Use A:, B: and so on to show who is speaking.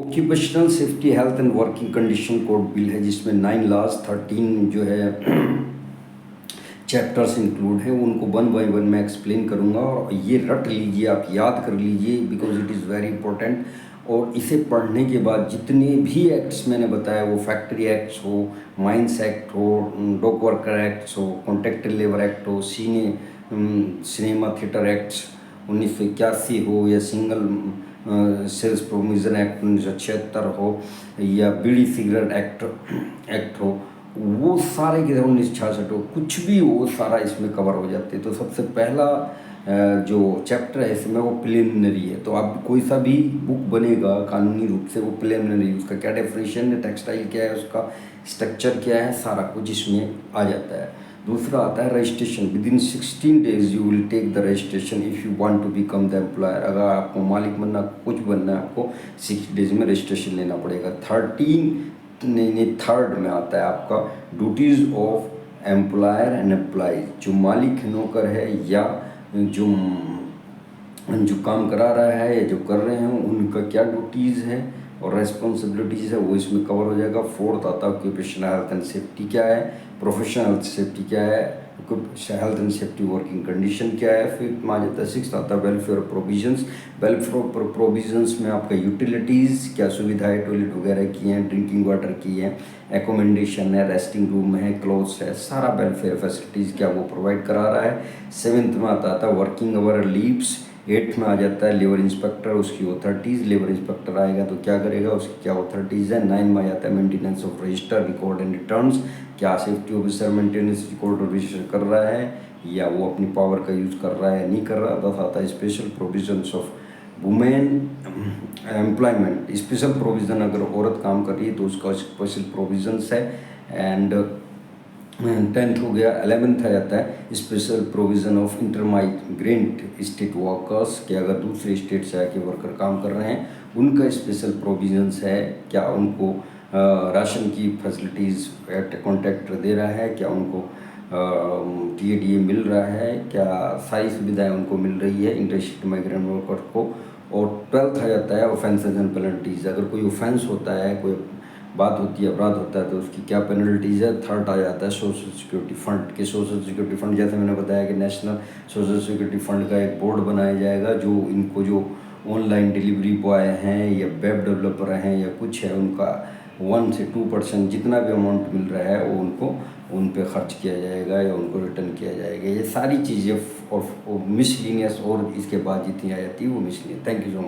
A: Occupational safety health and working condition code bill है, जिसमें 9 laws 13 जो है चैप्टर्स इंक्लूड है। उनको वन बाय वन मैं एक्सप्लेन करूँगा और ये रट लीजिए, आप याद कर लीजिए, because it is very important. और इसे पढ़ने के बाद जितने भी एक्ट्स मैंने बताया, वो फैक्ट्री एक्ट्स हो, माइंस एक्ट हो, डॉक वर्कर एक्ट्स हो, कॉन्ट्रैक्ट लेबर एक्ट हो, सिनेमा थिएटर एक्ट्स 1981 हो, या सिंगल सेल्स प्रोविजन एक्ट 1976 हो, या बीड़ी सिगरेट एक्ट हो, वो सारे के 1966 हो, कुछ भी वो सारा इसमें कवर हो जाते हैं। तो सबसे पहला जो चैप्टर है इसमें वो प्रिलिमिनरी है। तो आप कोई सा भी बुक बनेगा कानूनी रूप से, वो प्रिलिमिनरी, उसका क्या डेफिनेशन है, टेक्सटाइल क्या है, उसका स्ट्रक्चर क्या है, सारा कुछ इसमें आ जाता है। दूसरा आता है registration. Within 16 days you will take the registration if you want to become the employer. अगर आपको मालिक बनना, कुछ बनना है, आपको 60 days में रजिस्ट्रेशन लेना पड़ेगा। थर्ड में आता है आपका duties of employer and employees. जो मालिक नौकर है या जो काम करा रहा है या जो कर रहे हैं, उनका क्या ड्यूटीज़ है और रेस्पॉन्सिबिलिटीज़ है, वो इसमें कवर हो जाएगा। फोर्थ आता है ऑक्यूपेशनल हेल्थ एंड सेफ्टी क्या है, प्रोफेशनल हेल्थ सेफ्टी क्या है, health and safety working condition क्या है। फिफ्थ में आ जाता है, सिक्स आता है वेलफेयर प्रोविजंस। वेलफेयर प्रोविजंस में आपका यूटिलिटीज़ क्या सुविधाएं टॉयलेट वगैरह की हैं, ड्रिंकिंग वाटर की है, एकोमोडेशन है, रेस्टिंग रूम है, क्लोथ्स है, सारा वेलफेयर फैसिलिटीज़ क्या वो प्रोवाइड करा रहा है। सेवन्थ में आता था वर्किंग आवर लीव्स। एट्थ में आ जाता है लेबर इंस्पेक्टर, उसकी ऑथॉरिटीज़। लेबर इंस्पेक्टर आएगा तो क्या करेगा, उसकी क्या ऑथॉरिटीज़ है। 9 में आ जाता है maintenance of register, record and returns. क्या सेफ्टी ऑफिसर मेंटेनेंस, रिकॉर्ड और रजिस्टर कर रहा है, या वो अपनी पावर का यूज़ कर रहा है या नहीं कर रहा। 10 आता है special provisions of women employment. Special provision, अगर औरत काम कर रही है तो उसका स्पेशल प्रोविजंस है। एंड 10th हो गया। 11th आ जाता है special provision of intermigrant state workers, कि अगर दूसरे स्टेट से आके वर्कर काम कर रहे हैं, उनका स्पेशल प्रोविजंस है। क्या उनको राशन की फैसिलिटीज़ कॉन्ट्रैक्टर दे रहा है, क्या उनको TADA मिल रहा है, क्या सारी सुविधाएं उनको मिल रही है इंटरस्टेट माइग्रेंट वर्कर को। और 12th आ जाता है ऑफेंसेस एंड पेनल्टीज़। अगर कोई ऑफेंस होता है, कोई बात होती है, अपराध होता है, तो उसकी क्या पेनल्टीज़ है। थर्ड आ जाता है सोशल सिक्योरिटी फंड के। सोशल सिक्योरिटी फंड, जैसे मैंने बताया कि नेशनल सोशल सिक्योरिटी फंड का एक बोर्ड बनाया जाएगा, जो इनको जो ऑनलाइन डिलीवरी बॉय हैं या वेब डेवलपर हैं या कुछ है, उनका 1 से 2% जितना भी अमाउंट मिल रहा है वो उनको उन पे खर्च किया जाएगा या उनको रिटर्न किया जाएगा। ये सारी चीज़ें और मिसलिनियस, और इसके बाद जितनी आ जाती है वो miscellaneous. Thank you so much.